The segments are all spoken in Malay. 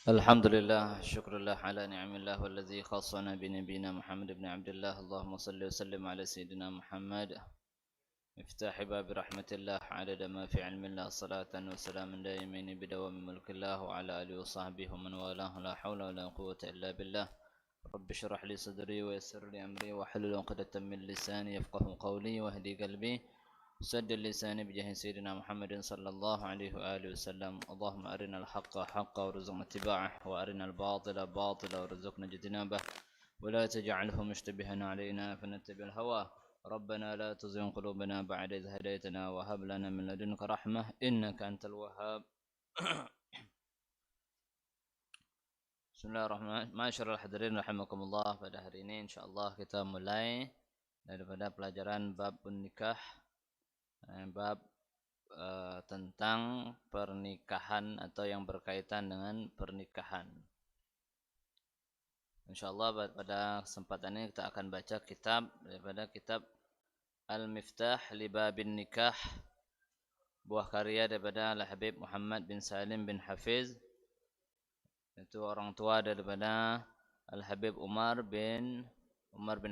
الحمد لله شكر الله على نعم الله والذي خصنا بنبينا محمد بن عبد الله اللهم صل وسلم على سيدنا محمد مفتاح باب رحمة الله عدد ما في علم الله صلاة وسلام دائمين بدوام ملك الله وعلى آله وصحبه ومن والاه لا حول ولا قوة إلا بالله رب اشرح لي صدري ويسر لي أمري واحلل عقدة من لساني يفقه قولي واهدي قلبي سد اللسان بجاه سيدنا محمد صلى الله عليه وآله وسلم اللهم أرنا الحق حقا وارزقنا اتباعه وأرنا الباطل باطلا وارزقنا اجتنابه ولا تجعله مشتبها علينا فنتبع الهوى ربنا لا تزغ قلوبنا بعد إذ هديتنا وهب لنا من لدنك رحمة إنك أنت الوهاب Bismillahirrahmanirrahim. Masyarul hadirin rahimakumullah. Pada hari ini insyaallah kita mulai daripada pelajaran bab nikah, bab tentang pernikahan atau yang berkaitan dengan pernikahan. Insyaallah pada kesempatan ini kita akan baca kitab daripada kitab Al-Miftah li Babin Nikah, buah karya daripada Al-Habib Muhammad bin Salim bin Hafiz, itu orang tua daripada Al-Habib Umar bin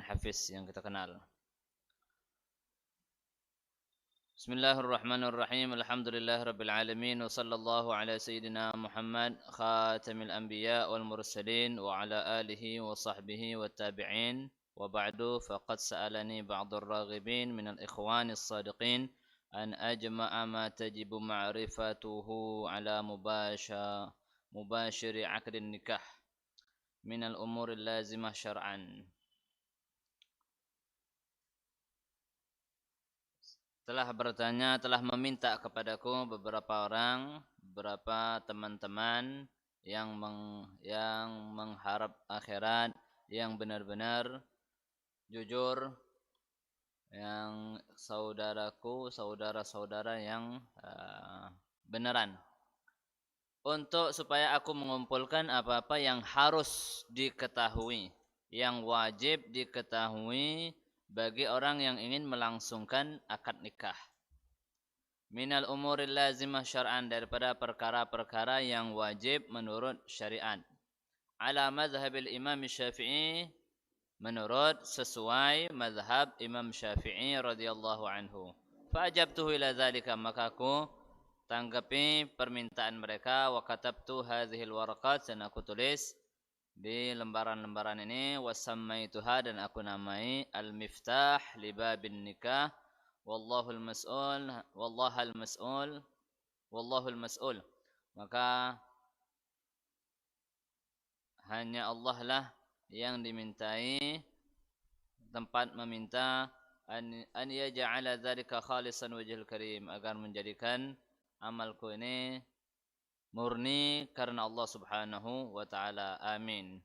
Hafiz yang kita kenal. Bismillahirrahmanirrahim. Alhamdulillah rabbil alamin wa sallallahu ala sayyidina Muhammad khatamil anbiya wal mursalin wa ala alihi wa sahbihi wa tabi'in wa ba'du faqad sa'alani ba'dur raghibin min al-ikhwani as-sadiqin an ajma'a ma tajibu ma'rifatuhu ala mubashiri 'aqdin nikah min al-umur al-lazimah syar'an. Telah meminta kepadaku beberapa teman-teman yang mengharap akhirat, yang benar-benar jujur, yang saudara-saudara yang beneran, untuk supaya aku mengumpulkan apa-apa yang harus diketahui, yang wajib diketahui bagi orang yang ingin melangsungkan akad nikah. Minal umuril lazimah syar'an, daripada perkara-perkara yang wajib menurut syariat. Ala mazhabil Imam Syafi'i, menurut sesuai mazhab Imam Syafi'i radhiyallahu anhu. Fa'ajabtuhu ila dzalika, maka aku tanggapi permintaan mereka. Wa katabtu hadhil waraqat, dan aku tulis di lembaran-lembaran ini. Wasammaituha, dan aku namai Al-Miftah li Babin Nikah wallahul mas'ul. Maka hanya Allah lah yang dimintai, tempat meminta, an yaj'ala dzalika khalisan wajhil karim, agar menjadikan amalku ini murni karena Allah Subhanahu wa taala. Amin.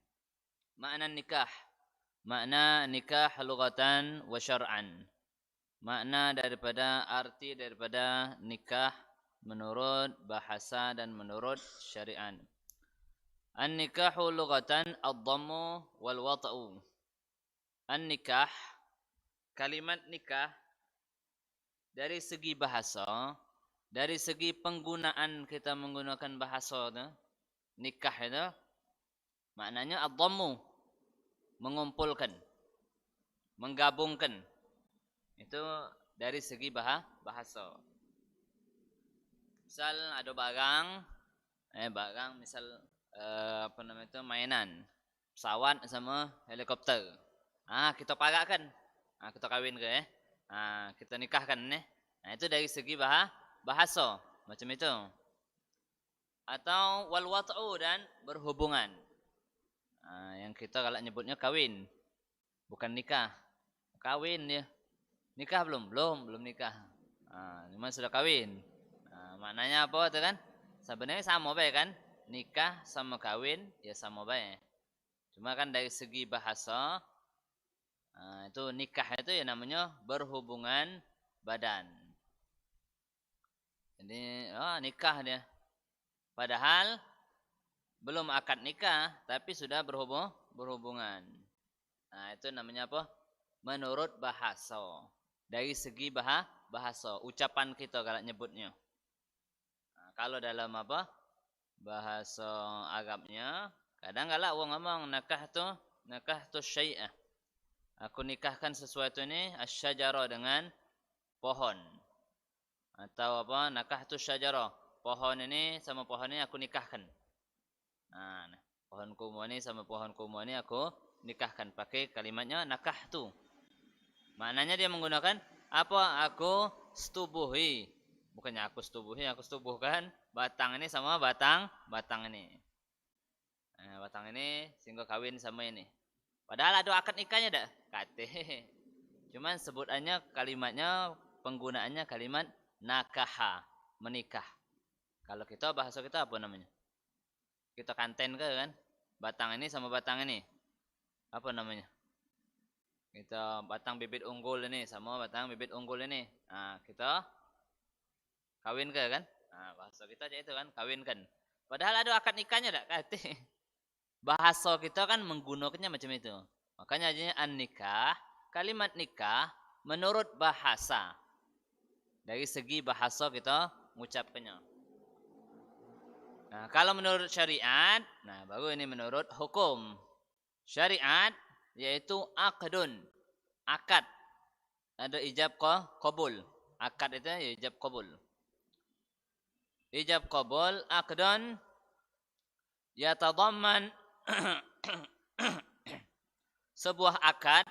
Makna nikah lughatan wa syar'an. Makna arti daripada nikah menurut bahasa dan menurut syariat. An-nikahu lughatan ad-dhammu wal wata'u. An-nikah, kalimat nikah dari segi bahasa, dari segi penggunaan, kita menggunakan bahasa itu, nikah itu maknanya ad-dhammu, mengumpulkan, menggabungkan. Itu dari segi bahasa. Misal ada barang misal mainan, pesawat sama helikopter. Kita parakkan. Kita kawin ke kita nikahkan itu dari segi bahasa macam itu. Atau wal wat'u, dan berhubungan. Yang kita kalau nyebutnya kawin, bukan nikah. Kawin dia. Nikah belum nikah. Cuma sudah kawin. Maknanya apa itu kan? Sebenarnya sama baik kan? Nikah sama kawin ya sama baik. Cuma kan dari segi bahasa, itu nikah itu ya namanya berhubungan badan. Jadi nikah dia. Padahal belum akad nikah, tapi sudah berhubungan. Itu namanya apa? Menurut bahasa. Dari segi bahasa, ucapan kita kalau nyebutnya. Kalau dalam bahasa Arabnya. Kadang kala orang ngomong nakahtu syai'ah. Aku nikahkan sesuatu ini asyajara dengan pohon. Atau apa? Nakahtu syajara. Pohon ini sama pohon ini aku nikahkan. Nah, pohon kurma ini sama pohon kurma ini aku nikahkan pakai kalimatnya nakahtu. Maknanya dia menggunakan apa? Aku setubuhi. Bukannya aku setubuhkan batang ini sama batang ini. Nah, batang ini sehingga kawin sama ini. Padahal ada akad nikahnya dak? Kate. Cuman sebutannya kalimatnya penggunaannya kalimat nakaha, menikah. Kalau kita bahasa kita apa namanya? Kita kanten ke kan? Batang ini sama batang ini. Apa namanya? Kita batang bibit unggul ini sama batang bibit unggul ini. Nah, kita kawin ke kan? Nah, bahasa kita aja itu kan, kawinkan. Padahal ada akad nikahnya tak? Kate. Bahasa kita kan menggunakannya macam itu. Makanya adanya an-nikah, kalimat nikah menurut bahasa. Dari segi bahasa kita mengucapkannya. Nah, kalau menurut syariat, nah baru ini menurut hukum. Syariat yaitu akadun, akad. Ada ijab qabul. Akad itu ya ijab qabul. Ijab qabul akadun yatadamman sebuah akad,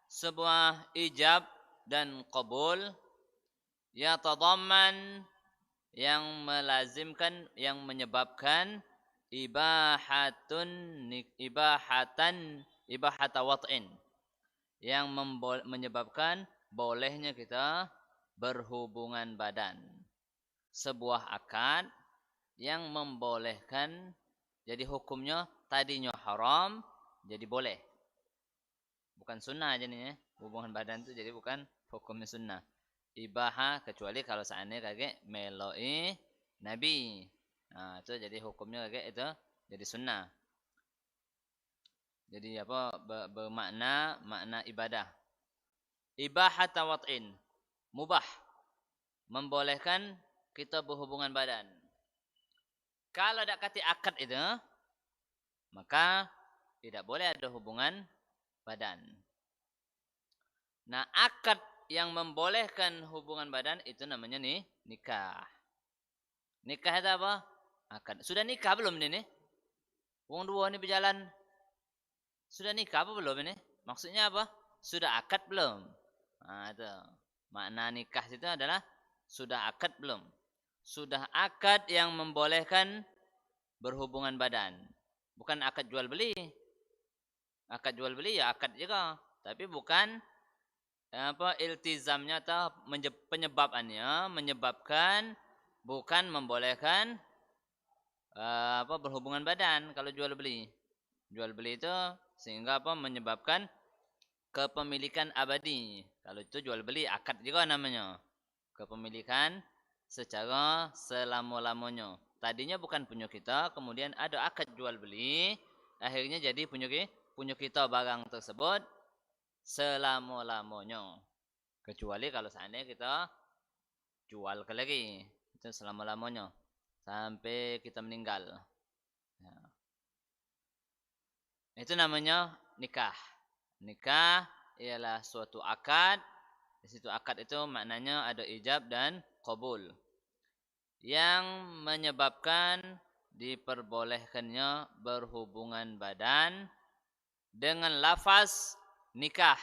sebuah ijab dan qabul yatadamman yang melazimkan, yang menyebabkan ibahata wat'in, yang menyebabkan bolehnya kita berhubungan badan. Sebuah akad yang membolehkan, jadi hukumnya tadinya haram jadi boleh. Bukan sunnah jadinya, hubungan badan itu jadi bukan hukumnya sunnah. Ibaha kecuali kalau seandainya kagak meloi Nabi. Nah, itu jadi hukumnya kagak itu jadi sunnah. Jadi apa? Makna ibadah. Ibahat wat'in, mubah, membolehkan kita berhubungan badan. Kalau ada kata akad itu, maka tidak boleh ada hubungan badan. Nah, akad yang membolehkan hubungan badan itu namanya nikah. Nikah itu apa? Akad. Sudah nikah belum ini? Wong dua ini berjalan. Sudah nikah apa belum ini? Maksudnya apa? Sudah akad belum? Nah, itu. Makna nikah itu adalah sudah akad belum? Sudah akad yang membolehkan berhubungan badan. Bukan akad jual beli. Akad jual beli ya akad juga, tapi bukan apa iltizamnya atau penyebabkannya menyebabkan bukan membolehkan apa berhubungan badan kalau jual beli. Jual beli itu sehingga apa menyebabkan kepemilikan abadi. Kalau itu jual beli akad juga namanya. Kepemilikan secara selama-lamanya. Tadinya bukan punya kita, kemudian ada akad jual beli, akhirnya jadi punya kita barang tersebut selama-lamanya. Kecuali kalau seandainya kita jual ke lagi, itu selama-lamanya sampai kita meninggal. Ya. Itu namanya nikah. Nikah ialah suatu akad. Di situ akad itu maknanya ada ijab dan qabul yang menyebabkan diperbolehkannya berhubungan badan dengan lafaz nikah.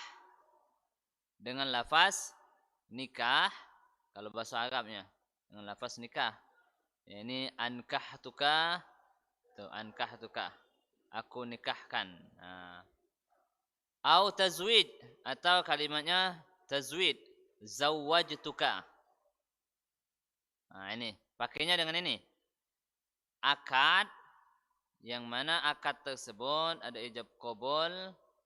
Dengan lafaz nikah kalau bahasa Arabnya dengan lafaz nikah. Ya, ini ankahtuka, tuh ankahtuka. Aku nikahkan. Nah. Au tazwid atau kalimatnya tazwid, zawwajtuka. Nah, ini pakainya dengan ini. Akad yang mana akad tersebut ada ijab qabul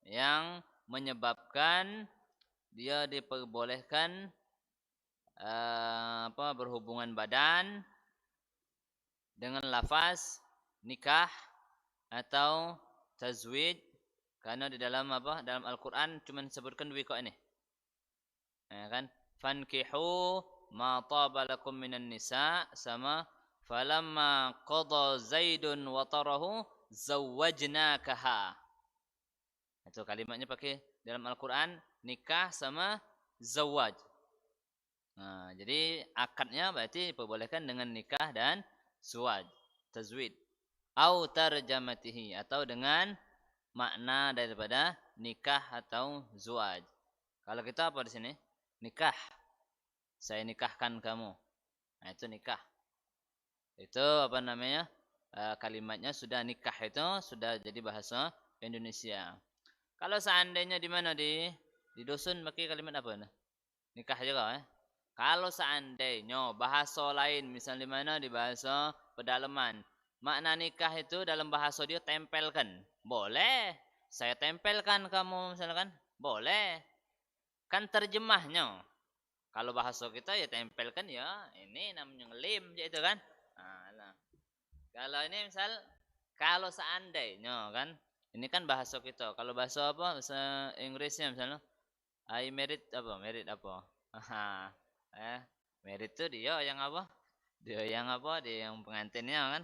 yang menyebabkan dia diperbolehkan berhubungan badan dengan lafaz nikah atau tazwid, karena di dalam dalam Al-Qur'an cuma disebutkan dua kok ini. Ya kan? Fankihu ma taba lakum minan nisa sama falamma qada Zaidun watarahu zawwajnakaha. Itu kalimatnya pakai dalam Al-Qur'an nikah sama zawaj. Nah, jadi akadnya berarti diperbolehkan dengan nikah dan zuwaj, tazwid. Au tarjamatihi atau dengan makna daripada nikah atau zuwaj. Kalau kita apa di sini? Nikah. Saya nikahkan kamu. Nah, itu nikah. Itu apa namanya? Kalimatnya sudah nikah itu sudah jadi bahasa Indonesia. Kalau seandainya di mana di dusun pakai kalimat apa nah? Nikah juga Kalau seandainya bahasa lain misalnya di mana di bahasa pedalaman, makna nikah itu dalam bahasa dia tempelkan. Boleh. Saya tempelkan kamu misalkan. Boleh. Kan terjemahnya. Kalau bahasa kita ya tempelkan ya ini namanya ngelim itu kan. Nah. Kalau ini misal kalau seandainya kan ini kan bahasa kita. Kalau bahasa apa? Bahasa Inggrisnya misalnya I married apa? Married apa? Married itu dia yang apa? Dia yang apa? Dia yang pengantinnya kan.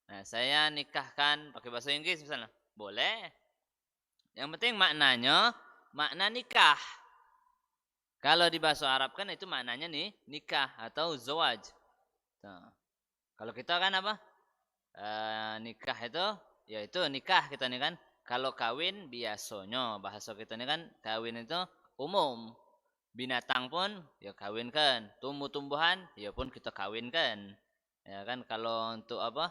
Nah, saya nikahkan pakai bahasa Inggris misalnya. Boleh. Yang penting maknanya makna nikah. Kalau di bahasa Arab kan itu maknanya nih nikah atau zawaj. Nah, kalau kita kan apa? Nikah itu yaitu nikah kita nih kan. Kalau kawin biasanya bahasa kita nih kan kawin itu umum. Binatang pun ya kawinkan, tumbuh-tumbuhan ya pun kita kawinkan. Ya kan kalau untuk apa?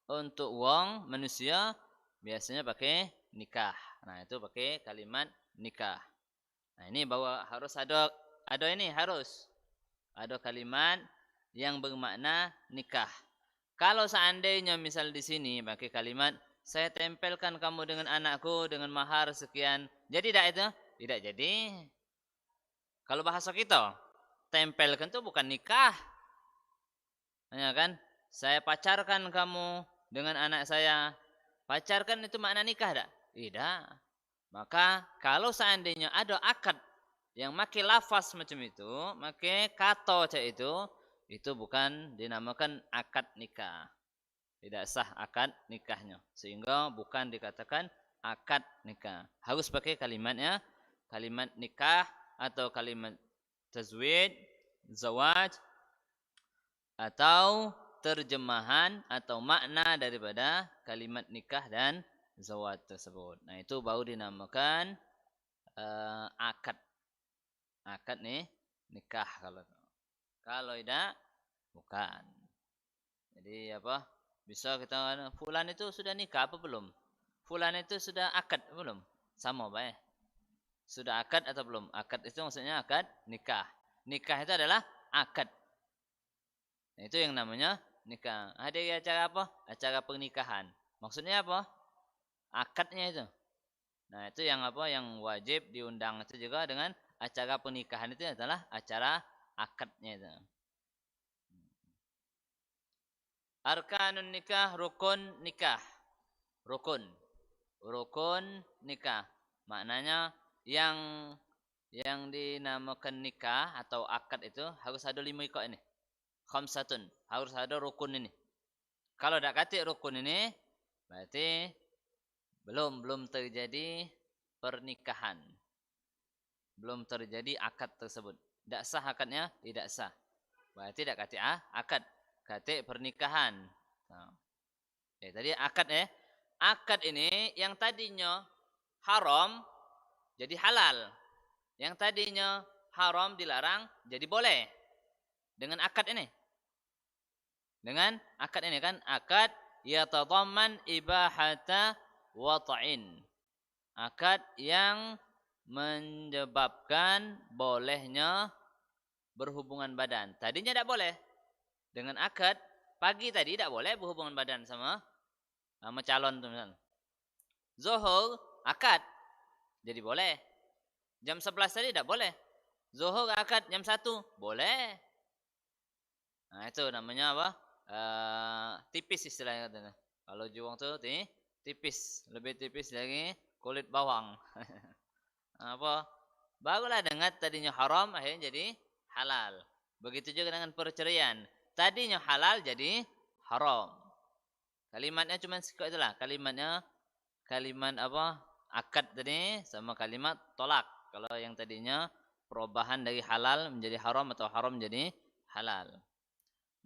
Untuk uang manusia biasanya pakai nikah. Nah, itu pakai kalimat nikah. Nah, ini bahwa harus ada ini harus ada kalimat yang bermakna nikah. Kalau seandainya misal di sini pakai kalimat saya tempelkan kamu dengan anakku dengan mahar sekian. Jadi tidak itu? Tidak jadi. Kalau bahasa kita, tempelkan itu bukan nikah. Ya kan? Saya pacarkan kamu dengan anak saya. Pacarkan itu makna nikah tak? Tidak. Maka kalau seandainya ada akad yang makai lafaz macam itu, makai kata cak itu bukan dinamakan akad nikah. Tidak sah akad nikahnya. Sehingga bukan dikatakan akad nikah. Harus pakai kalimatnya, kalimat nikah atau kalimat tazwid, zawaj, atau terjemahan atau makna daripada kalimat nikah dan zawaj tersebut. Nah, itu baru dinamakan akad. Akad nih nikah kalau tidak bukan. Jadi apa? Bisa kita fulan itu sudah nikah apa belum? Fulan itu sudah akad belum? Sama baik. Sudah akad atau belum? Akad itu maksudnya akad nikah. Nikah itu adalah akad. Nah, itu yang namanya nikah. Ada acara apa? Acara pernikahan. Maksudnya apa? Akadnya itu. Nah, itu yang apa? Yang wajib diundang itu juga dengan acara pernikahan itu adalah acara akadnya itu. Arkanun nikah, rukun nikah. Rukun. Rukun nikah. Maknanya yang dinamakan nikah atau akad itu harus ada 5 ikut ini. Khamsatun. Harus ada rukun ini. Kalau tidak kata rukun ini, berarti belum terjadi pernikahan. Belum terjadi akad tersebut. Tidak sah akadnya? Tidak sah. Berarti tidak kata akad. Kata pernikahan. Nah. Tadi akad Akad ini yang tadinya haram jadi halal. Yang tadinya haram dilarang jadi boleh. Dengan akad ini. Dengan akad ini kan akad yatadamman ibahata wata'in. Akad yang menyebabkan bolehnya berhubungan badan. Tadinya tidak boleh. Dengan akad pagi tadi tidak boleh berhubungan badan sama calon tu misalnya. Zuhur akad jadi boleh. Jam 11 tadi tidak boleh. Zuhur akad jam 1 boleh. Nah, itu namanya apa? Tipis istilahnya katanya. Kalau juang tu tipis, lebih tipis dari kulit bawang. Apa? Barulah dengar tadinya haram akhirnya jadi halal. Begitu juga dengan perceraian. Tadinya halal jadi haram. Kalimatnya cuma sikit itulah. Kalimat apa? Akad tadi sama kalimat tolak. Kalau yang tadinya perubahan dari halal menjadi haram atau haram menjadi halal.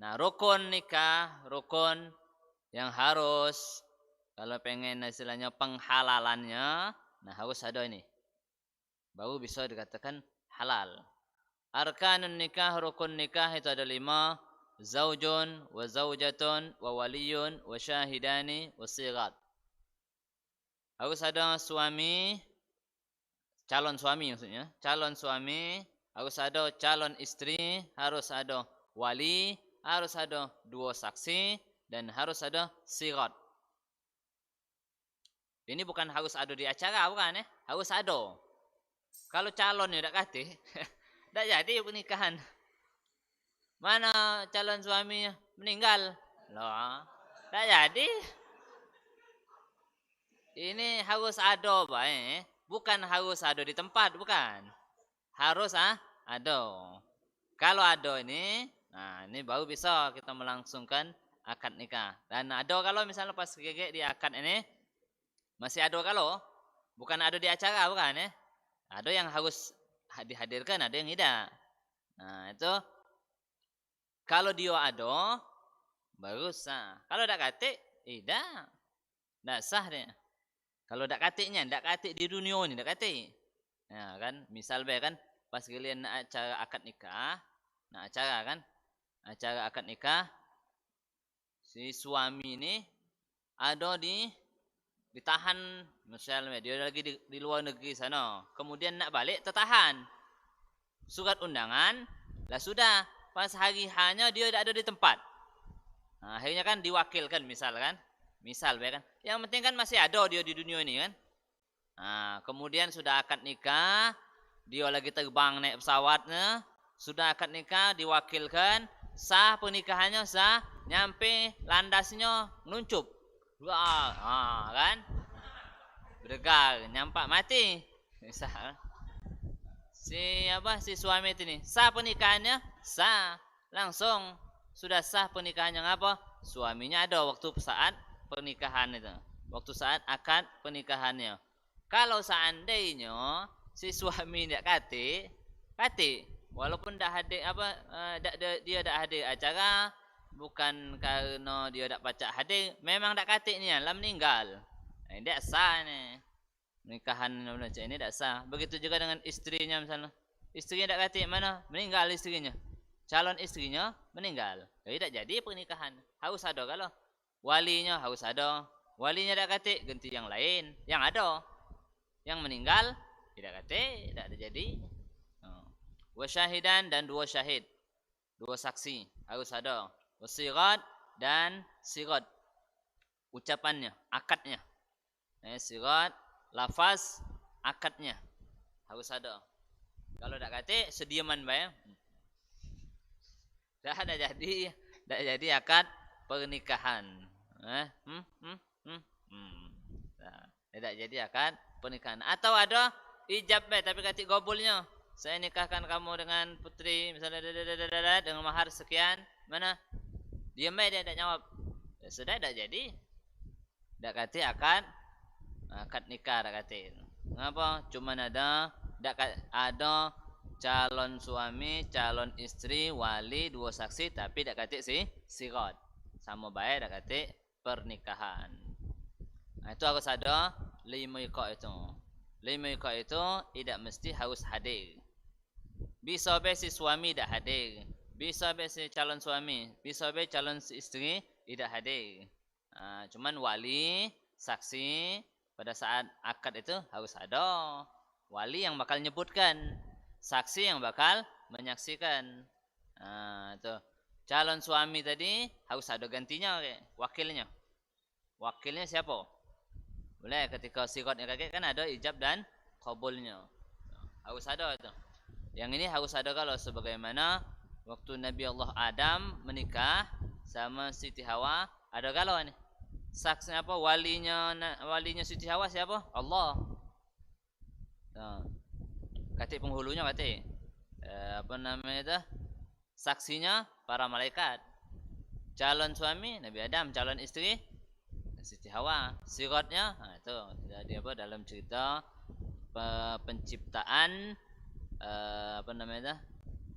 Nah, rukun nikah, rukun yang harus kalau pengen istilahnya penghalalannya, nah harus ada ini. Baru bisa dikatakan halal. Arkanun nikah, rukun nikah itu ada 5. Zaujun, wa zaujatun, wa waliyun, wa syahidani, wa sigat. Harus ada suami, calon suami maksudnya. Calon suami, harus ada calon istri, harus ada wali, harus ada 2 saksi, dan harus ada sigat. Ini bukan harus ada di acara, bukan ya? Harus ada. Kalau calon ya tak kata, tak jadi pernikahan. Mana calon suaminya meninggal? Loh, tak jadi. Ini harus ada, baik. Bukan harus ada di tempat, bukan. Harus ada. Kalau ada ini, nah ini baru bisa kita melangsungkan akad nikah. Dan ada kalau misalnya pas gege di akad ini masih ada kalau bukan ada di acara, bukan ya? Ada yang harus dihadirkan, ada yang tidak. Nah, itu kalau dia ada baru sah. Kalau tak katik, tidak. Tak sah dia. Kalau tak katiknya, tak katik di dunia ni, tak katik. Nah, kan, misal kan pas kalian nak acara akad nikah, nak acara kan, acara akad nikah, si suami ni ada ditahan, misalnya dia lagi di luar negeri sana, kemudian nak balik tertahan. Surat undangan, lah sudah, pas hari hanya dia tak ada di tempat. Nah, akhirnya kan diwakilkan misal kan. Misal kan. Yang penting kan masih ada dia di dunia ini kan. Nah, kemudian sudah akad nikah, dia lagi terbang naik pesawatnya, sudah akad nikah diwakilkan, sah pernikahannya sah, nyampe landasnya nuncup. Wah, kan? Berdegar, nyampak mati. Misal. Si suami itu nih, sah pernikahannya? Sah. Langsung sudah sah pernikahannya apa? Suaminya ada waktu saat pernikahan itu. Waktu saat akad pernikahannya. Kalau seandainya si suami tidak kati, walaupun dah hadir dia dah hadir acara, bukan karena dia tak pacak hadir, memang tak kati ni lah meninggal. Tidak sah ni. Nikahan macam ini tak sah. Begitu juga dengan istrinya misalnya. Istrinya tak kati mana? Meninggal istrinya. Calon istrinya meninggal. Jadi tak jadi pernikahan. Harus ada kalau. Walinya harus ada. Walinya tak kati, ganti yang lain. Yang ada. Yang meninggal tidak kati, tidak ada jadi. Wasyahidan dan 2 syahid. 2 saksi harus ada. Wasirat dan sirat. Ucapannya, akadnya. Sirat, lafaz, akadnya harus ada. Kalau tak kata sediaman bayang. Dah jadi akad pernikahan. Tak jadi akad pernikahan. Atau ada ijab tapi kata gobulnya. Saya nikahkan kamu dengan putri misalnya dengan mahar sekian. Mana? Dia dia tak jawab. Sudah tak jadi. Tak kata akad nikah tak kata. Mengapa? Cuma ada calon suami, calon istri, wali, 2 saksi tapi tak kata sirat. Sama baik tak kata pernikahan. Nah, itu harus ada 5 ikut itu. 5 ikut itu tidak mesti harus hadir. Bisa be si suami tak hadir. Bisa be si calon suami, bisa be calon istri tidak hadir. Cuman wali, saksi pada saat akad itu harus ada. Wali yang bakal nyebutkan, saksi yang bakal menyaksikan. Itu. Calon suami tadi harus ada gantinya, wakilnya. Wakilnya siapa? Boleh ketika siratnya kakek kan ada ijab dan qabulnya. Harus ada itu. Yang ini harus ada kalau sebagaimana waktu Nabi Allah Adam menikah sama Siti Hawa, ada kalau ini. Saksi apa? Walinya Siti Hawa siapa? Allah. Katik penghulunya apa namanya itu? Saksinya para malaikat. calon suami Nabi Adam, calon istri Siti Hawa. Sirotnya itu jadi apa dalam cerita penciptaan apa namanya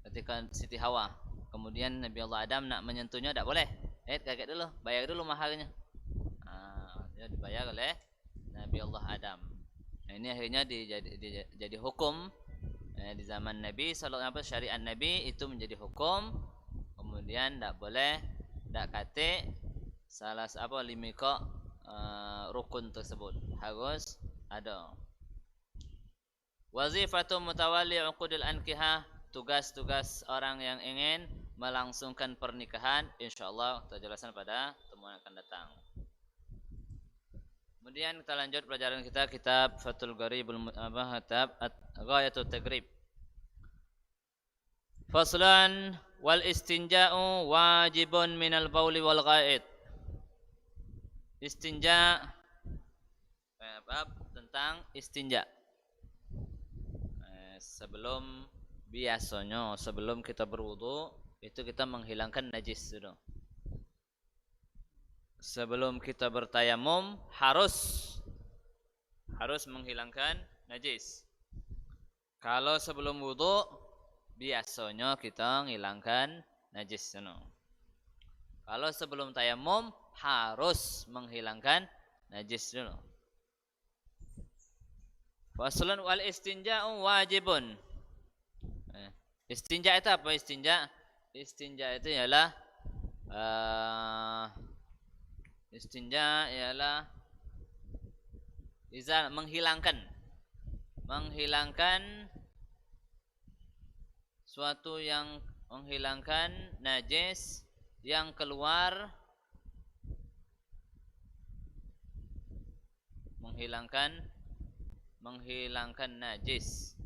ketika Siti Hawa. Kemudian Nabi Allah Adam nak menyentuhnya tidak boleh. Kaget dulu, bayar dulu maharnya. Dia dibayar oleh Nabi Allah Adam. Nah, ini akhirnya jadi hukum di zaman Nabi sallallahu alaihi wasallam, syariat Nabi itu menjadi hukum. Kemudian tidak boleh, tidak kate salah apa limiko rukun tersebut harus ada. Wazifatu mutawalli uqudil ankihah, tugas-tugas orang yang ingin melangsungkan pernikahan, insyaallah kita jelaskan pada temuan akan datang. Kemudian kita lanjut pelajaran kita, kitab Fathul Gharibul Muhatab Ghayatul Taghrib. Faslan wal istinja'u wajibun minal bauli wal ghaid. Istinja bab tentang istinja. Sebelum kita berwudu itu kita menghilangkan najis dulu. Sebelum kita bertayamum harus menghilangkan najis. Kalau sebelum wudu biasanya kita menghilangkan najis dulu. Kalau sebelum tayamum harus menghilangkan najis dulu. Faslun wal istinja'u wajibun. Istinja itu apa istinja? Istinja itu ialah menghilangkan suatu yang menghilangkan najis yang keluar, menghilangkan najis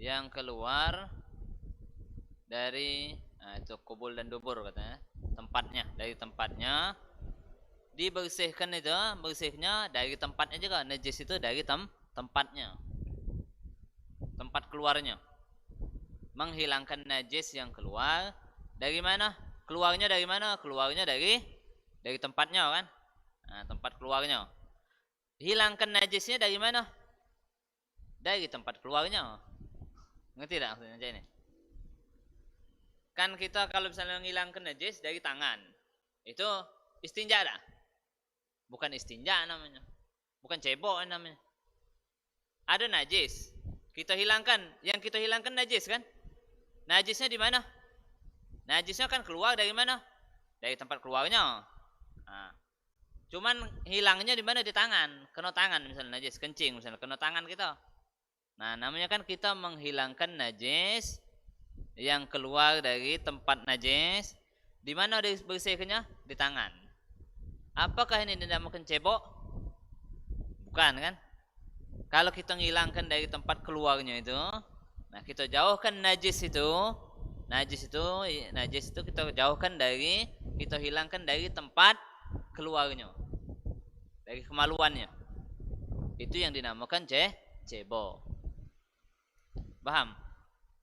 yang keluar dari itu kubul dan dubur katanya, dari tempatnya dibersihkan. Itu bersihnya dari tempatnya juga, najis itu dari tempatnya, tempat keluarnya. Menghilangkan najis yang keluar dari mana? Keluarnya dari mana? Keluarnya dari tempatnya kan? Tempat keluarnya. Hilangkan najisnya dari mana? Dari tempat keluarnya. Ngerti tak maksudnya ini? Kan kita kalau misalnya menghilangkan najis dari tangan, itu istinja dah. Bukan istinja namanya. Bukan cebok namanya. Ada najis, kita hilangkan. Yang kita hilangkan najis kan? Najisnya di mana? Najisnya kan keluar dari mana? Dari tempat keluarnya. Cuman hilangnya di mana? Di tangan. Kena tangan misalnya najis, kencing misalnya, kena tangan kita. Namanya kan kita menghilangkan najis yang keluar dari tempat najis. Di mana dibersihkannya? Di tangan. Apakah ini dinamakan cebok? Bukan kan? Kalau kita menghilangkan dari tempat keluarnya itu, kita jauhkan najis itu kita jauhkan kita hilangkan dari tempat keluarnya, dari kemaluannya. Itu yang dinamakan cebok. Paham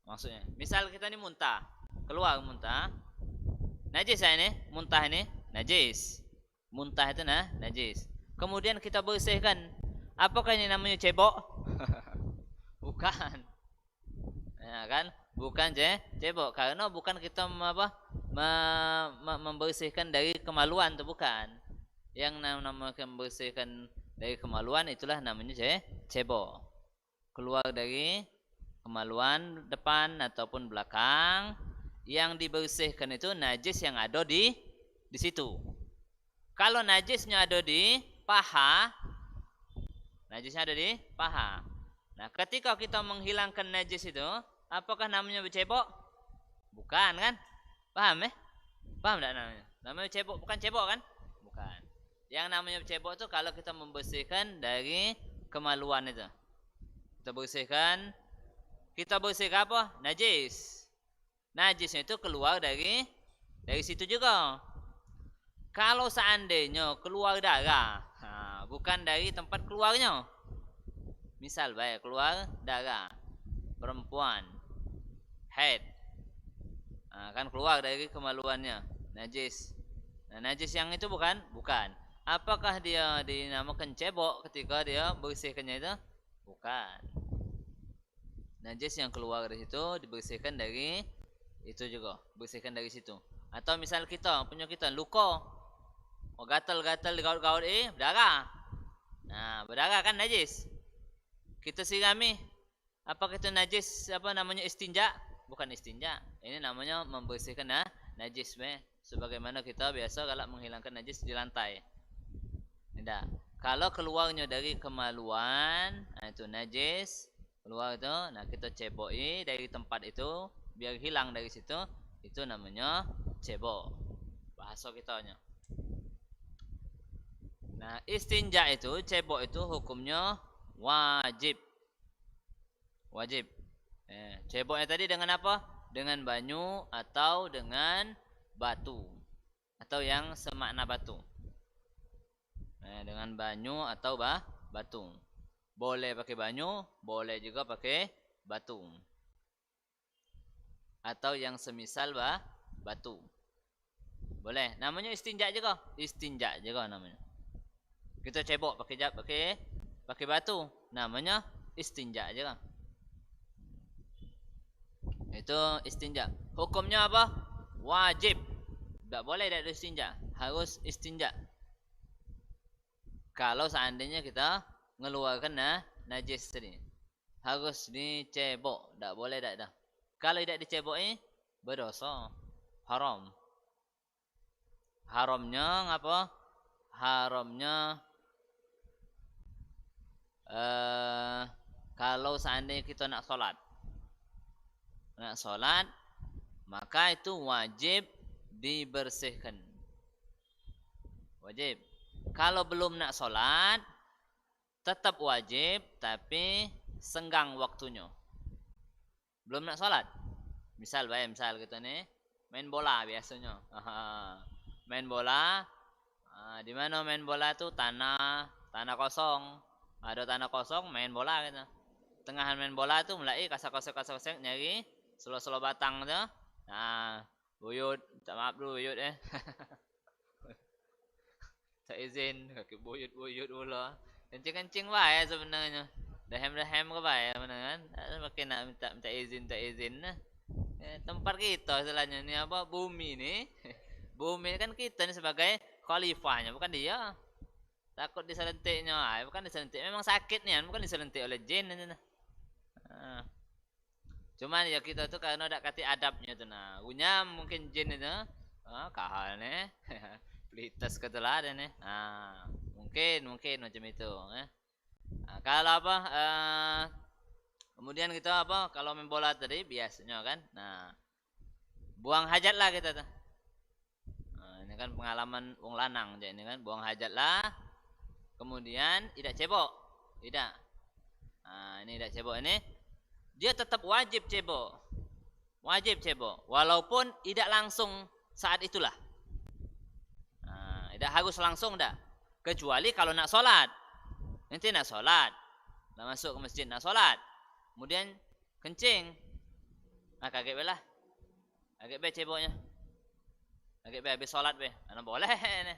maksudnya? Misal kita ini keluar muntah, najis ini, muntah ini najis. Muntah itu najis. Kemudian kita bersihkan. Apakah ini namanya cebok? Bukan. Kan? Bukan cebok, karena bukan kita membersihkan dari kemaluan, itu bukan. Yang namanya membersihkan dari kemaluan itulah namanya cebok. Keluar dari kemaluan depan ataupun belakang, yang dibersihkan itu najis yang ada di situ. Kalau najisnya ada di paha, ketika kita menghilangkan najis itu, apakah namanya cebok? Bukan kan? Paham Paham tak namanya? Namanya cebok, bukan cebok kan? Bukan. Yang namanya cebok itu kalau kita membersihkan dari kemaluan itu. Kita bersihkan apa? Najis. Najisnya itu keluar dari situ juga. Kalau seandainya keluar darah, bukan dari tempat keluarnya. Misal keluar darah perempuan, haid, kan keluar dari kemaluannya, najis. Nah, najis yang itu bukan? Bukan. Apakah dia dinamakan cebok ketika dia bersihkannya itu? Bukan. Najis yang keluar dari situ dibersihkan dari itu juga, bersihkan dari situ. Atau misal kita luka, oh gatal-gatal di gaut-gaut berdarah. Nah, berdarah kan najis. Kita sirami, apakah itu najis apa namanya istinja? Bukan istinja. Ini namanya membersihkan najis, sebagaimana kita biasa kalau menghilangkan najis di lantai. Tidak. Kalau keluarnya dari kemaluan, nah itu najis keluar itu, nah kita ceboi dari tempat itu biar hilang dari situ, itu namanya cebok. Bahasa kitanya. Nah, istinja itu, cebok itu hukumnya wajib. Wajib. Ceboknya tadi dengan apa? Dengan banyu atau dengan batu. Atau yang semakna batu. Dengan banyu atau batu. Boleh pakai banyu, boleh juga pakai batu. Atau yang semisal batu. Boleh. Namanya istinja juga. Istinja juga namanya. Kita cebok pakai batu. Namanya istinja juga. Itu istinja. Hukumnya apa? Wajib. Tak boleh tidak istinja. Harus istinja. Kalau seandainya kita mengeluarkan najis tadi, harus dicebok. Tak boleh tak dah. Kalau tidak dicebok berdosa, haram. Haramnya apa? Haramnya kalau seandainya kita nak solat, maka itu wajib dibersihkan. Wajib. Kalau belum nak solat, tetap wajib, tapi senggang waktunya. Belum nak solat. Misal kita nih main bola biasanya. Main bola, di mana main bola itu tanah kosong. Ada tanah kosong main bola gitu. Tengahan main bola tuh mulai kasar nyari selo-selo batang tu. Nah, buyut, maaf dulu buyut tak izin kaki buyut pula. Kencing bae sebenarnya. Dahem ke bae mana kan? Makin nak minta izin nah. Tempat kita istilahnya ni apa? Bumi ni. Bumi kan kita ni sebagai khalifahnya, bukan dia. Takut diselentiknya, bukan diselentik. Memang sakit ni kan, bukan diselentik oleh jin. Cuman ya kita tuh karena ada kati adabnya tuh nah. Unyam mungkin jin itu. Kahal nih. Pelitas ketelah ada nih. Mungkin macam itu. Kalau apa? Kemudian kita apa? Kalau main bola tadi biasanya kan. Nah, buang hajat lah kita tuh. Ini kan pengalaman wong lanang jadi ini kan. Buang hajat lah. Kemudian tidak cebok. Tidak. Ini tidak cebok ini. Dia tetap wajib cebok. Wajib cebok. Walaupun tidak langsung saat itulah. Tidak harus langsung dah. Kecuali kalau nak solat. Nanti nak solat. Nak masuk ke masjid nak solat. Kemudian kencing. Kaget belah. Kaget be ceboknya. Kaget be habis solat be. Mana boleh ni.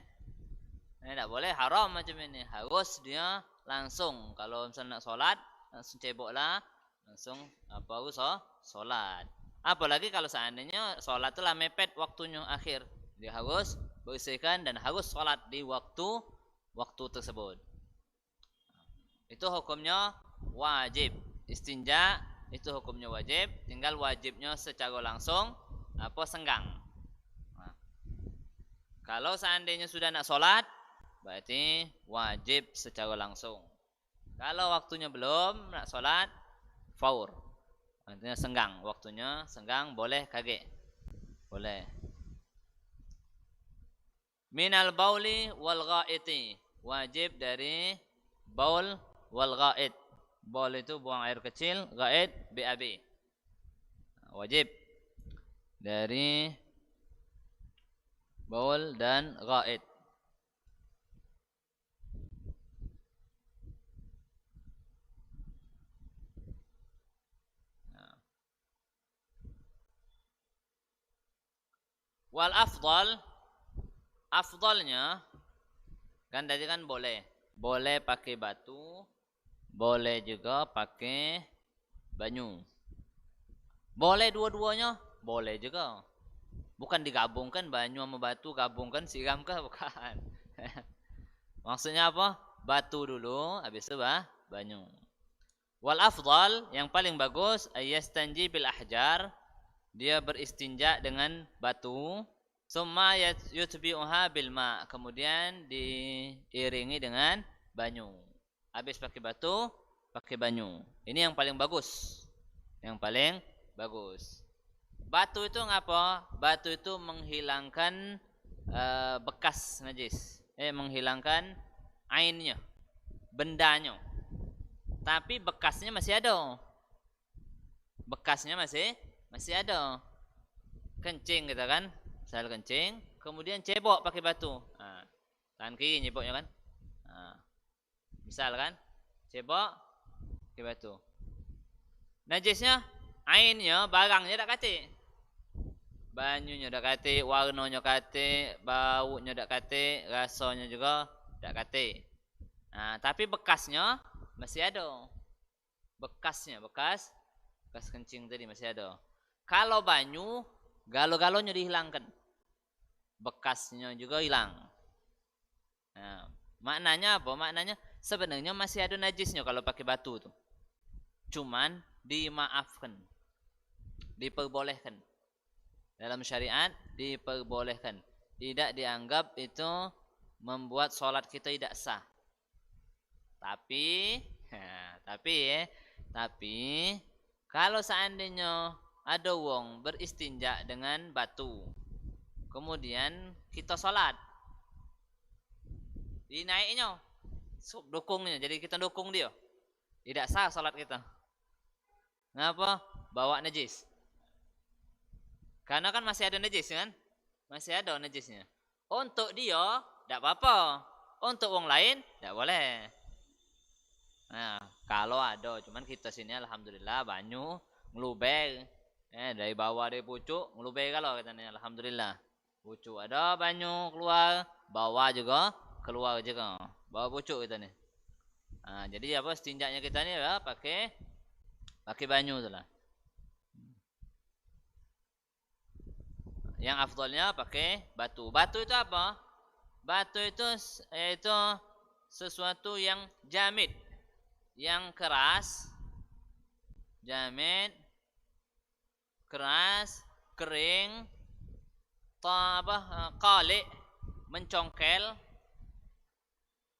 Ini tak boleh, haram macam ini. Harus dia langsung. Kalau misalnya nak solat, langsung cebok lah. Langsung harus solat. Apalagi kalau seandainya solat tu lah mepet waktunya akhir. Dia harus bersihkan dan harus solat di waktu tersebut. Itu hukumnya wajib. Istinja itu hukumnya wajib. Tinggal wajibnya secara langsung apa senggang. Kalau seandainya sudah nak solat, berarti wajib secara langsung. Kalau waktunya belum nak solat, faur. Artinya senggang. Waktunya senggang boleh kaget. Boleh. Minal bauli wal ghaiti. Wajib dari baul wal ghait. Baul itu buang air kecil, ghait BAB. Wajib dari baul dan ghait. Wal afdal Afdalnya kan tadi kan boleh. Boleh pakai batu, boleh juga pakai banyu. Boleh dua-duanya, boleh juga. Bukan digabungkan banyu sama batu, gabungkan siram kah? Bukan. Maksudnya apa? Batu dulu, habis itu banyu. Wal afdal, yang paling bagus, ayastanji bil ahjar, dia beristinja dengan batu. Summa yutbi'uha bil ma, kemudian diiringi dengan banyu. Habis pakai batu, pakai banyu. Ini yang paling bagus. Yang paling bagus. Batu itu ngapa? Batu itu menghilangkan bekas najis. Menghilangkan ainnya, bendanya. Tapi bekasnya masih ada. Bekasnya masih ada. Kencing gitu kan? Misal kencing, kemudian cebok pakai batu. Nah, tangan kiri nyeboknya kan? Nah, misal kan? Cebok pakai batu. Najisnya, ainnya, barangnya tak kate. Banyunya tak kate, warnanya kate, baunya tak kate, rasanya juga tak kate. Nah, tapi bekasnya masih ada. Bekasnya, bekas kencing tadi masih ada. Kalau banyu, galo-galonya dihilangkan. Bekasnya juga hilang. Nah, maknanya apa? Maknanya sebenarnya masih ada najisnya kalau pakai batu tuh. Cuman dimaafkan. Diperbolehkan. Dalam syariat diperbolehkan. Tidak dianggap itu membuat sholat kita tidak sah. Tapi kalau seandainya ada wong beristinja dengan batu, kemudian kita sholat, dinaiknya, dukungnya, jadi kita dukung dia, tidak sah sholat kita. Ngapa? Bawa najis. Karena kan masih ada najis kan? Masih ada najisnya. Untuk dia, tidak apa-apa. Untuk wong lain, tidak boleh. Nah, kalau ada, cuman kita sini alhamdulillah banyu ngelubeng. Dari bawah dari pucuk ngelubeng kalau katanya alhamdulillah. Pucuk ada banyu keluar, bawah juga keluar juga. Bawah pucuk kita nih. Nah, jadi apa setinjaknya kita nih ya pakai banyu itulah. Yang afdalnya pakai batu. Batu itu apa? Batu itu yaitu sesuatu yang jamid, yang keras, jamid, keras, kering, qali, mencongkel.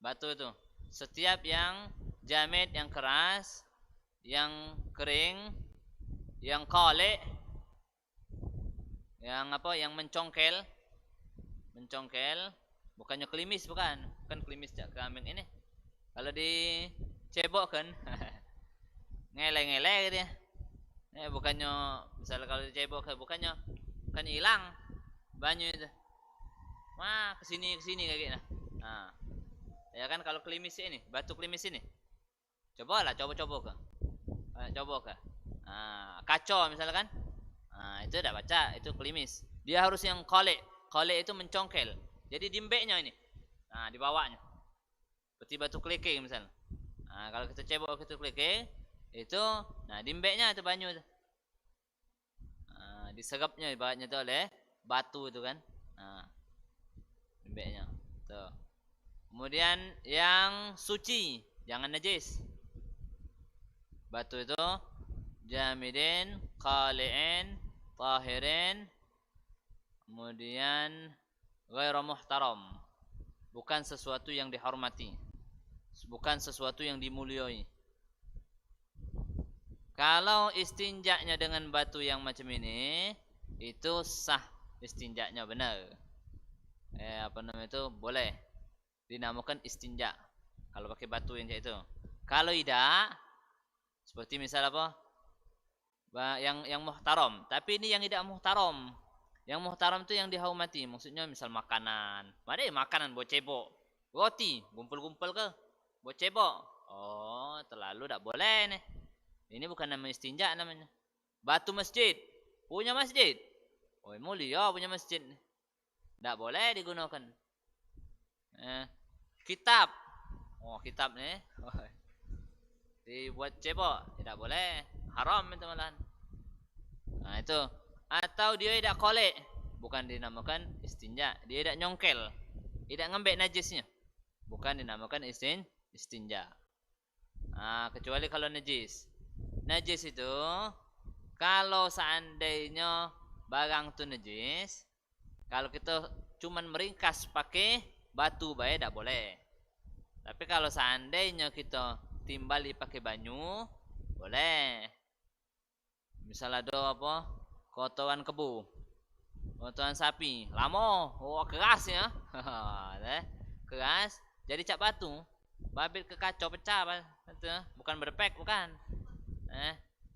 Batu itu setiap yang jamid, yang keras, yang kering, yang qali, yang yang mencongkel, bukannya klimis, bukan klimis cak kambing ini. Kalau dicebok kan ngele-ngele gitu ya. Bukannya misalnya kalau dicebok bukannya hilang banyu itu. Wah, kesini kayak gitu. Nah, ya kan kalau klimis ini, batu klimis ini. Coba ke. Coba ke. Nah, kaco misalnya kan. Nah, itu udah baca, itu klimis. Dia harus yang kolek. Kolek itu mencongkel. Jadi dimbeknya ini. Nah, di bawahnya. Seperti batu klike misalnya. Nah, kalau kita cebok batu klike, itu, nah dimbeknya itu banyu itu. Nah, diserapnya ibaratnya itu oleh batu itu kan. Nah, dimbeknya. Tuh. Kemudian yang suci, jangan najis. Batu itu jamidin, qali'in, tahirin, kemudian ghairu muhtaram, bukan sesuatu yang dihormati, bukan sesuatu yang dimuliai. Kalau istinjaknya dengan batu yang macam ini, itu sah istinjaknya, benar. Itu boleh dinamakan istinja kalau pakai batu yang kayak itu. Kalau tidak, seperti misal yang muhtaram, tapi ini yang tidak muhtaram. Yang muhtaram itu yang dihormati, maksudnya misal makanan. Mana makanan buat cebok, roti gumpul-gumpul ke buat cebok. Oh, terlalu tak boleh nih. Ini bukan nama istinja namanya. Batu masjid, punya masjid. Oh, mulia punya masjid. Tidak boleh digunakan. Kitab. Oh, kitab nih. Dibuat cebok. Tidak boleh. Haram itu malahan. Nah, itu. Atau dia tidak kolek. Bukan dinamakan istinja. Dia tidak nyongkel. Tidak ngembek najisnya. Bukan dinamakan istinja. Nah, kecuali kalau najis. Najis itu kalau seandainya barang tu najis, kalau kita cuman meringkas pakai batu baik tak boleh. Tapi kalau seandainya kita timbali pakai banyu, boleh. Misal ada apa? Kotoran kebu, kotoran sapi, lama, oh keras ya, keras. Jadi cap batu, babit ke kacau pecah, bukan berdepek, bukan,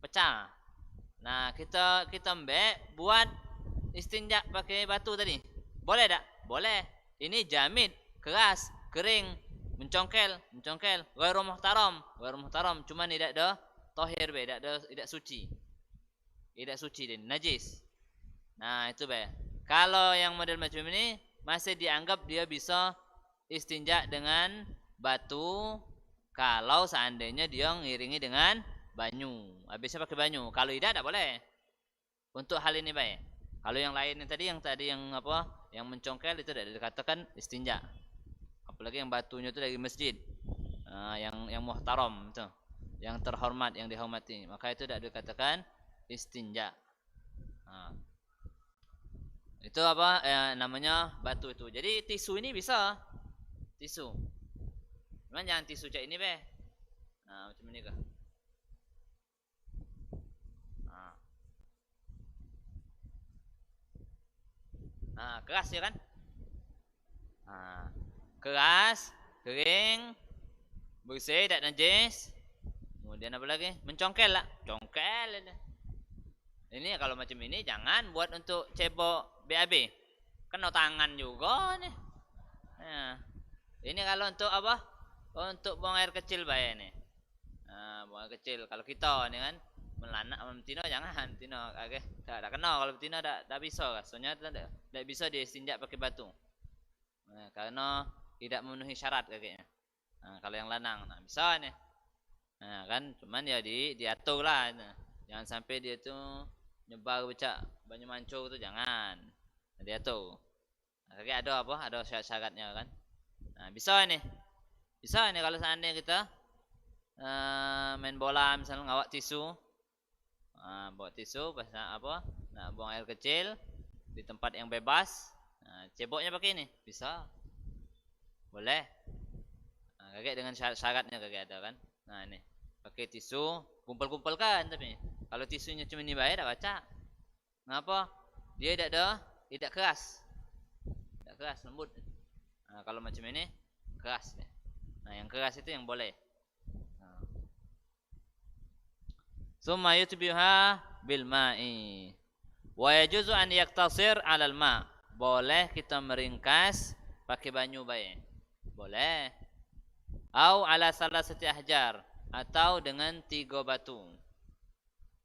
pecah. Nah kita mbek buat istinja pakai batu tadi, boleh tak? Boleh. Ini jamid, keras, kering, mencongkel, ghairu muhtaram, cuman tidak ada tohir be, tidak suci. Tidak suci dan najis. Nah, itu be. Kalau yang model macam ini masih dianggap dia bisa istinja dengan batu kalau seandainya dia ngiringi dengan banyu. Habisnya pakai banyu. Kalau tidak boleh. Untuk hal ini baik. Kalau yang lain yang tadi yang apa? Yang mencongkel itu tidak dikatakan istinja. Apalagi yang batunya itu dari masjid. Nah, yang muhtaram itu. Yang terhormat, yang dihormati. Maka itu tidak dikatakan istinja. Nah, itu apa namanya batu itu. Jadi tisu ini bisa tisu. Cuman jangan tisu cak ini be. Nah, macam ini kah? Nah, keras ya kan? Nah, keras, kering, bersih, tak najis. Kemudian apa lagi? Mencongkel lah, congkel. Ini kalau macam ini jangan buat untuk cebok BAB. Kena tangan juga nih. Nah, ini kalau untuk apa? Untuk buang air kecil bayar nih. Nah, buang air kecil. Kalau kita nih kan melanak sama betina jangan. Betina agak tak kena. Kalau betina tak bisa. Soalnya tak bisa diistinja pakai batu. Nah, karena tidak memenuhi syarat kayaknya. Nah, kalau yang lanang, nah bisa nih. Nah, kan cuman ya diatur lah. Nah, jangan sampai dia tuh nyebar becak banyak mancur tu jangan. Nah, diatur. Nah, kayak ada apa? Ada syarat-syaratnya kan. Nah, bisa ini. Bisa ini kalau seandainya kita main bola misalnya ngawak tisu. Bawa tisu pas apa? Nah, buang air kecil di tempat yang bebas. Nah, ceboknya pakai ini. Bisa. Boleh. Nah, kayak dengan syarat-syaratnya kayak ada kan. Nah, ini. Pakai tisu, kumpul-kumpulkan tapi kalau tisunya cuma ini bayar tak baca. Kenapa? Dia tidak keras. Tidak keras, lembut. Nah, kalau macam ini keras. Nah, yang keras itu yang boleh. Summa yutbiha bil ma'i. Wa yajuzu an yaktasir 'alal ma'. Boleh kita meringkas pakai banyu baik. Boleh. Au ala salasati ahjar, atau dengan 3 batu.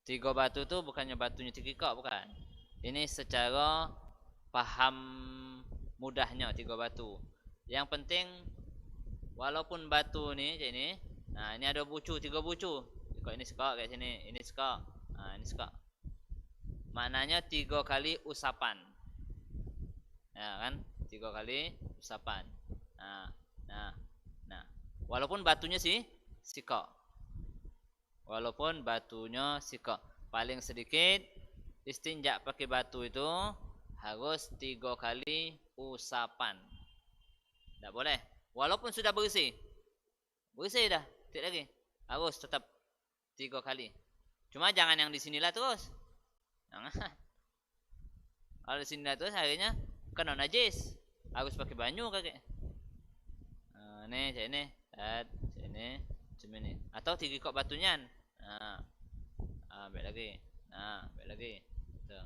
3 batu tu bukannya batunya 3 kok, bukan. Ini secara paham mudahnya 3 batu. Yang penting walaupun batu ni macam ni, nah ini ada bucu, 3 bucu. Kok ini sekak kat sini, ini sekak. Nah, ini sekak. Maknanya 3 kali usapan. Ya kan? 3 kali usapan. Nah. Walaupun batunya sikak. Walaupun batunya sikak. Paling sedikit istinja pakai batu itu harus 3 kali usapan. Tak boleh. Walaupun sudah bersih. Bersih dah. Tidak lagi. Harus tetap 3 kali. Cuma jangan yang di sinilah terus. Jangan. Kalau di sinilah terus akhirnya kena najis. Harus pakai banyu kakek. Ini cak ini. Sini, cuma ni. Atau 3 kok batunya. Nah, baik lagi. Nah, baik lagi. Tuh.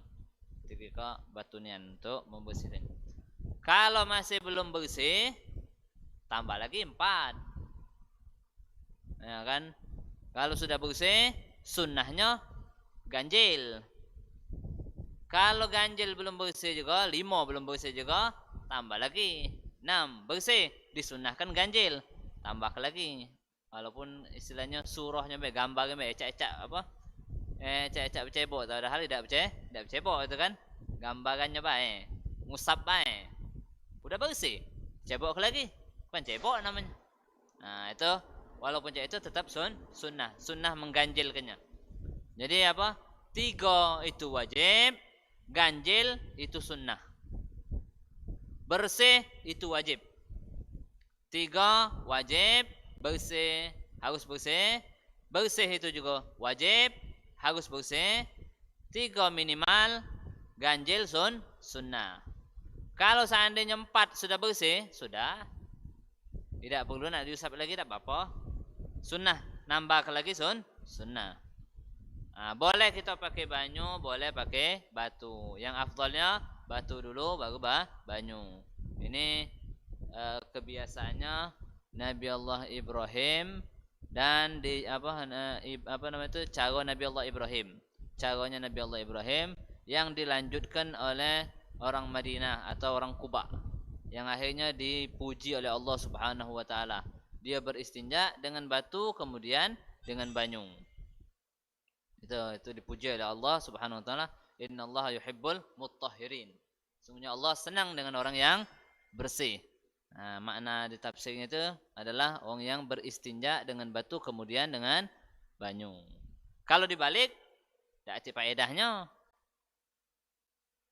3 kok batunya untuk membersihkan. Kalau masih belum bersih, tambah lagi 4. Ya kan? Kalau sudah bersih, sunnahnya ganjil. Kalau ganjil belum bersih juga, 5 belum bersih juga, tambah lagi. 6 bersih, disunahkan ganjil, tambah lagi. Walaupun istilahnya surahnya be gambarnya be ecak-ecak apa? Ecak-ecak bercebok, padahal tidak bercebok itu kan. Gambarannya baik, ngusap baik. Udah bersih, cebok lagi, bukan cebok namanya. Nah, itu walaupun itu tetap sunnah mengganjilkannya. Jadi apa? 3 itu wajib, ganjil itu sunnah. Bersih itu wajib. 3 wajib, bersih, harus bersih. Bersih itu juga wajib, harus bersih. 3 minimal, ganjil sunnah. Kalau seandainya 4 sudah bersih, sudah. Tidak perlu nak diusap lagi, tak apa-apa. Sunnah, nambah lagi sunnah. Nah, boleh kita pakai banyu, boleh pakai batu. Yang afdalnya batu dulu baru banyu. Ini kebiasaannya Nabi Allah Ibrahim dan di apa namanya itu cara Nabi Allah Ibrahim. Caranya Nabi Allah Ibrahim yang dilanjutkan oleh orang Madinah atau orang Kuba yang akhirnya dipuji oleh Allah Subhanahu wa taala. Dia beristinja dengan batu kemudian dengan banyu. Itu dipuji oleh Allah Subhanahu wa taala, innallaha yuhibbul mutahhirin. Sesungguhnya Allah senang dengan orang yang bersih. Nah, makna di tafsirnya itu adalah orang yang beristinja dengan batu kemudian dengan banyu. Kalau dibalik, tak ada faedahnya.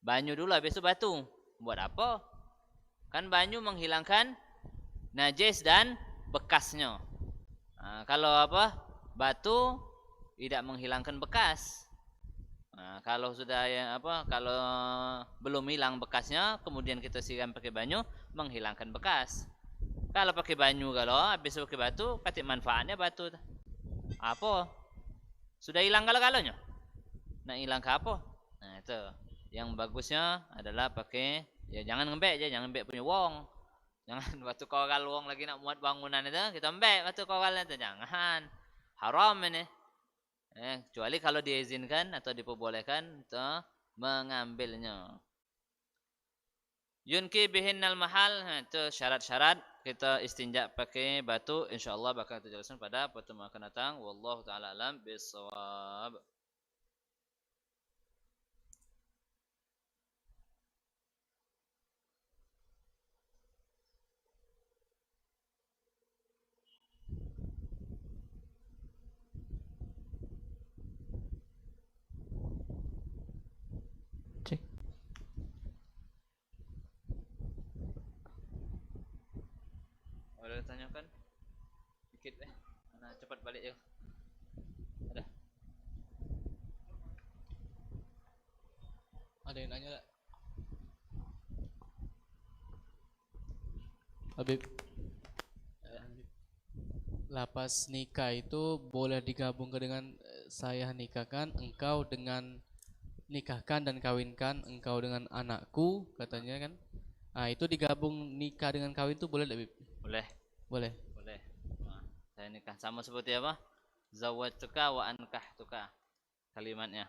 Banyu dulu habis itu batu. Buat apa? Kan banyu menghilangkan najis dan bekasnya. Nah, kalau apa? Batu tidak menghilangkan bekas. Nah, kalau sudah kalau belum hilang bekasnya, kemudian kita siram pakai banyu, menghilangkan bekas. Kalau pakai banyu, kalau habis pakai batu, katik manfaatnya batu. Apa? Sudah hilang kalau-kalonya. Nak hilang ke apa? Nah, itu. Yang bagusnya adalah pakai, ya jangan ngembek aja, jangan ngembek punya wong. Jangan batu koral wong lagi nak muat bangunan itu, kita ngembek batu koralnya itu, jangan. Haram ini. Kecuali kalau diizinkan atau diperbolehkan untuk mengambilnya. Yunki bihinnal mahal, itu syarat-syarat kita istinja pakai batu, insyaallah bakal kita jelaskan pada pertemuan akan datang. Wallahu taala alam bisawab. Cek. Boleh tanyakan? Dikit Mana cepat balik ya. Ada. Ada yang nanya tak? Habib. Lapas nikah itu boleh digabungkan dengan saya nikahkan engkau dengan nikahkan dan kawinkan engkau dengan anakku, katanya kan. Nah, itu digabung nikah dengan kawin itu boleh tak, Bib? Boleh. Boleh. Boleh. Nah, saya nikah sama seperti apa? Zawwatuka wa ankahtuka. Kalimatnya.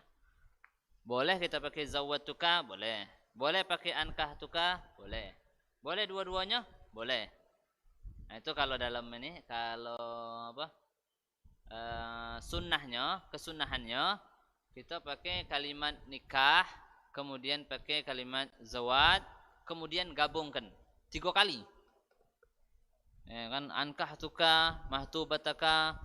Boleh kita pakai zawwatuka, boleh. Boleh pakai ankahtuka, boleh. Boleh dua-duanya? Boleh. Nah, itu kalau dalam ini, kalau apa? Kesunahannya kita pakai kalimat nikah, kemudian pakai kalimat zawad, kemudian gabungkan 3 kali. Ya kan, ankahtuka, mahtubataka,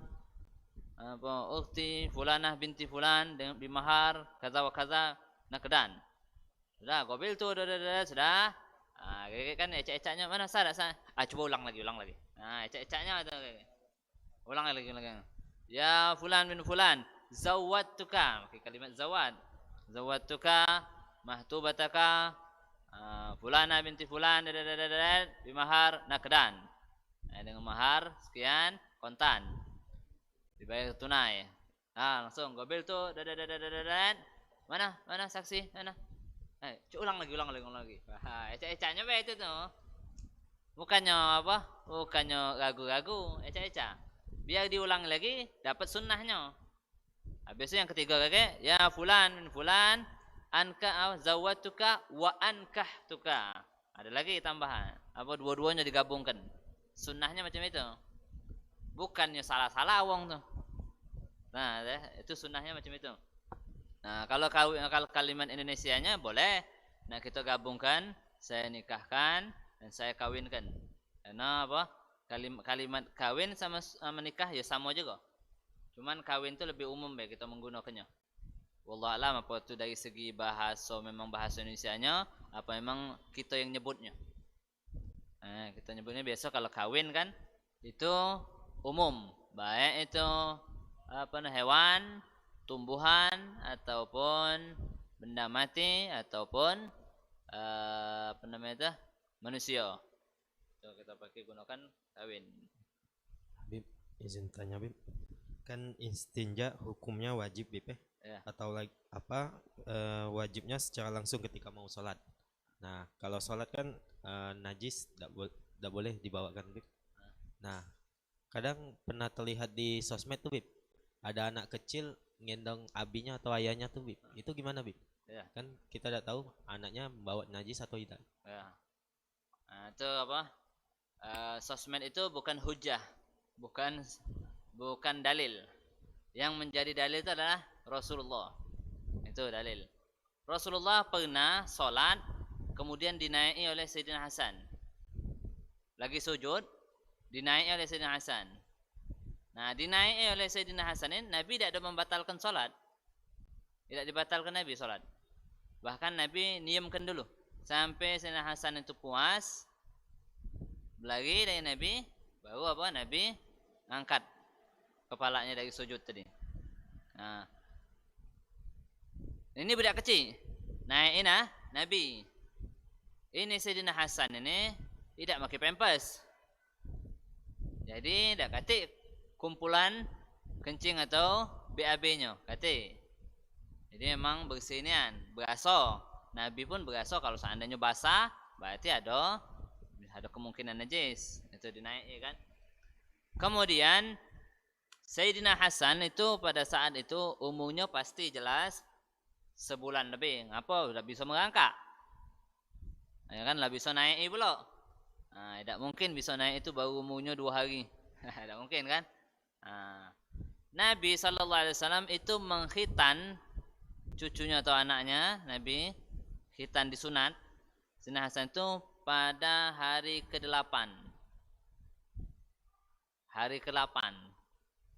apa ukhti fulanah binti fulan dengan bimahar kaza wa kaza nakdan. Sudah, qabil tu sudah. Ah, kan ecak-ecaknya mana sah? Coba ulang lagi. Nah, ecak-ecaknya ada. Ulang lagi. Ya fulan bin fulan, zawwatuka, pakai kalimat zawad. Zawwatuka mahtubataka fulana binti fulan bimahar nakdan. Dengan mahar sekian kontan. Dibayar tunai. Langsung qabil tu mana saksi? Mana? Ulang lagi. Ecak-ecaknya itu tuh. Bukannya apa? Bukannya ragu-ragu, ecak-ecak. Biar diulang lagi, dapat sunnahnya. Habis itu yang ketiga kakek, ya fulan min fulan zawatuka wa ankahtuka. Ada lagi tambahan. Apa dua-duanya digabungkan? Sunnahnya macam itu. Bukannya salah-salah wong tuh. Nah, itu sunnahnya macam itu. Nah, kalau kalimat Indonesianya boleh. Nah, kita gabungkan, saya nikahkan dan saya kawinkan. Karena apa? Kalimat kawin sama nikah ya sama juga. Cuman kawin itu lebih umum ya kita menggunakannya. Wallahu alam apa itu dari segi bahasa memang bahasa Indonesianya apa memang kita yang nyebutnya. Nah, kita nyebutnya biasa kalau kawin kan itu umum, baik itu hewan, tumbuhan ataupun benda mati ataupun manusia. Itu kita pakai gunakan kawin. Bib, izin tanya Bib. Kan istinja hukumnya wajib Bib ya? Ya. Atau wajibnya secara langsung ketika mau sholat. Nah, kalau sholat kan najis tidak boleh dibawakan Bib. Nah, kadang pernah terlihat di sosmed tuh Bib, ada anak kecil ngendong abinya atau ayahnya tuh Bib. Itu gimana Bib? Ya. Kan kita tidak tahu anaknya bawa najis atau tidak. Ya. Nah, itu apa? Sosmed itu bukan hujah, bukan dalil. Yang menjadi dalil itu adalah Rasulullah. Itu dalil. Rasulullah pernah sholat kemudian dinaiki oleh Sayyidina Hasan. Lagi sujud dinaiki oleh Sayyidina Hasan. Nah, dinaiki oleh Sayyidina Hasan ini Nabi tidak ada membatalkan sholat. Tidak dibatalkan Nabi sholat. Bahkan Nabi niamkan dulu sampai Sayyidina Hasan itu puas. Lagi dari Nabi baru apa? Nabi angkat kepalanya dari sujud tadi. Nah, ini budak kecil. Naikin Nabi. Ini Sayyidina Hasan ini tidak pakai pampers. Jadi tidak katik kumpulan kencing atau BAB-nya, katik. Jadi memang bersinian, berasa. Nabi pun berasa kalau seandainya basah, berarti ada kemungkinan najis. Itu dinaiki kan. Kemudian Sayyidina Hasan itu pada saat itu umurnya pasti jelas sebulan lebih. Ngapa? Udah bisa merangkak. Ya kan, lah bisa naik pula. Nah, tidak mungkin bisa naik itu baru umurnya 2 hari. Tidak mungkin kan? Nah, Nabi SAW itu mengkhitan cucunya atau anaknya. Nabi khitan disunat Sayyidina Hasan itu pada hari ke-8. Hari ke-8.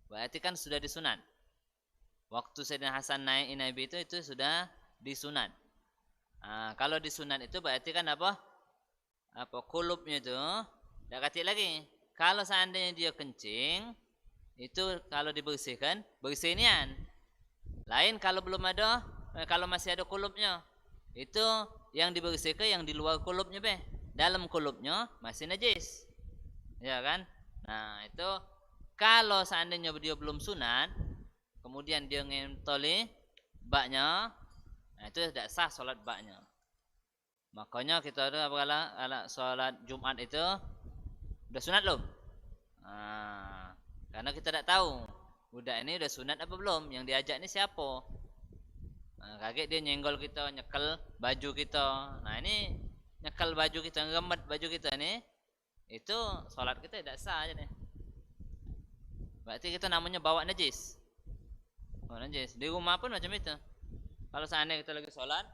Berarti kan sudah disunat. Waktu Sayyidina Hasan naik Nabi itu sudah disunat. Nah, kalau disunat itu berarti kan apa kulupnya itu tidak kecil lagi. Kalau seandainya dia kencing itu kalau dibersihkan bersihnian. Lain kalau belum ada, kalau masih ada kulupnya itu yang dibersihkan yang di luar kulupnya dalam kulupnya masih najis, ya kan? Nah itu kalau seandainya dia belum sunat kemudian dia ngentoli baknya, nah itu tidak sah sholat baknya. Makanya kita ada kalau sholat Jumat itu udah sunat belum? Nah, karena kita tidak tahu budak ini udah sunat apa belum, yang diajak ini siapa. Nah, kaget dia nyenggol kita, nyekel baju kita. Nah ini nyekel baju kita, ngemet baju kita nih, itu sholat kita tidak sah aja nih. Berarti kita namanya bawa najis. Bawa najis. Di rumah pun macam itu. Kalau seandainya kita lagi sholat,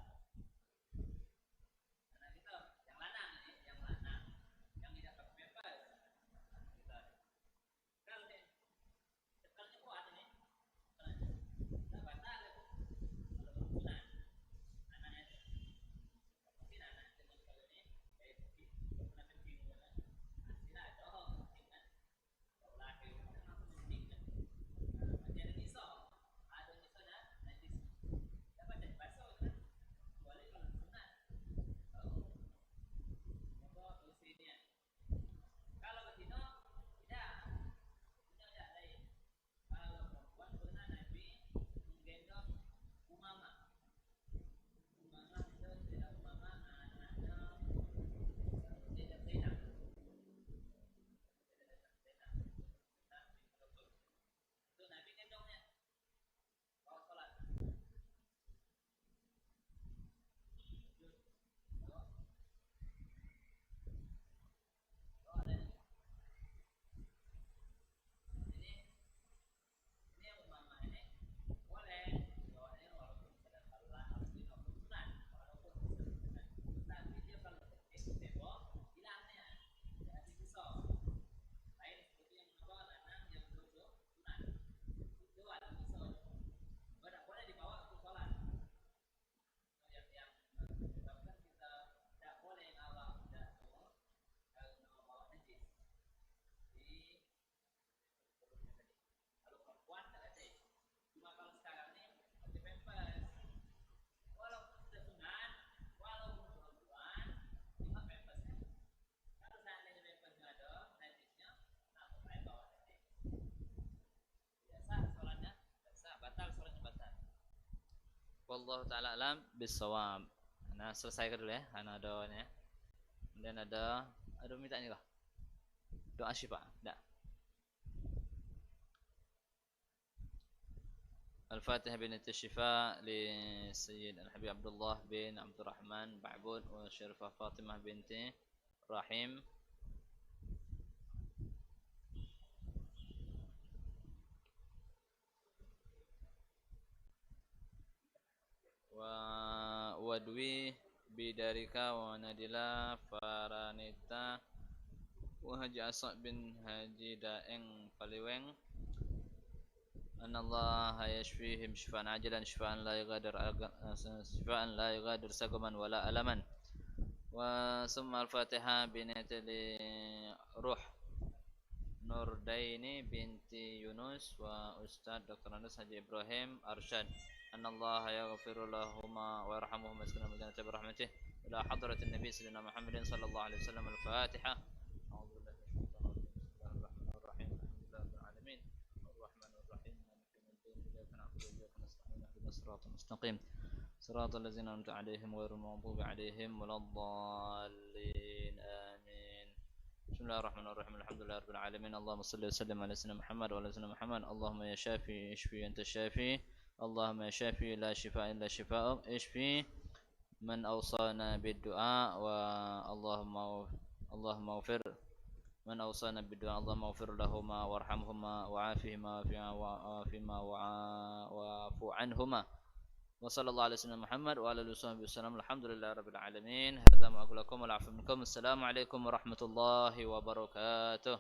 wallahu taala alam bisawab. Nah, selesaikan dulu ya, karena ada ini ya. Kemudian ada minta ini kah? Doa syifa. Enggak. الفاتحة بنت الشفاء لسيد الحبيب عبد الله بن عبد الرحمن بعبود والشريفة فاطمة بنت رحيم ودوي بدارك ونادلا فرانيتا وهجي أصاب بن هجي دائن فليوين أن الله يشفيهم شفاء عاجلا شفاء لا يغادر سقما ولا ألما وثم الفاتحة بنيت لروح نوردين بنت يونس وأستاذ دكتور أنس حجي إبراهيم أرشد أن الله يغفر لهما ويرحمهما ويسكنهما الجنة برحمته إلى حضرة النبي سيدنا محمد صلى الله عليه وسلم الفاتحة. أعوذ بالله من الشيطان الرجيم. بسم الله الرحمن الرحيم. الحمد لله رب العالمين الرحمن الرحيم مالك يوم الدين إياك نعبد وإياك نستعين اهدنا الصراط المستقيم صراط الذين أنعمت عليهم غير المغضوب عليهم ولا الضالين آمين. بسم الله الرحمن الرحيم الحمد لله رب العالمين اللهم صل وسلم على سيدنا محمد وعلى سيدنا محمد. اللهم يا شافي اشفي أنت الشافي اللهم يا شافي لا شفاء إلا شفاءك اشفي من أوصانا بالدعاء اللهم اغفر من أوصانا بالدعاء اللهم اغفر لهما وارحمهما وعافهما وعافهما واعف عنهما وصلى الله على سيدنا محمد وعلى آله وصحبه وسلم. الحمد لله رب العالمين. هذا ما أقول لكم والعفو منكم. السلام عليكم ورحمة الله وبركاته.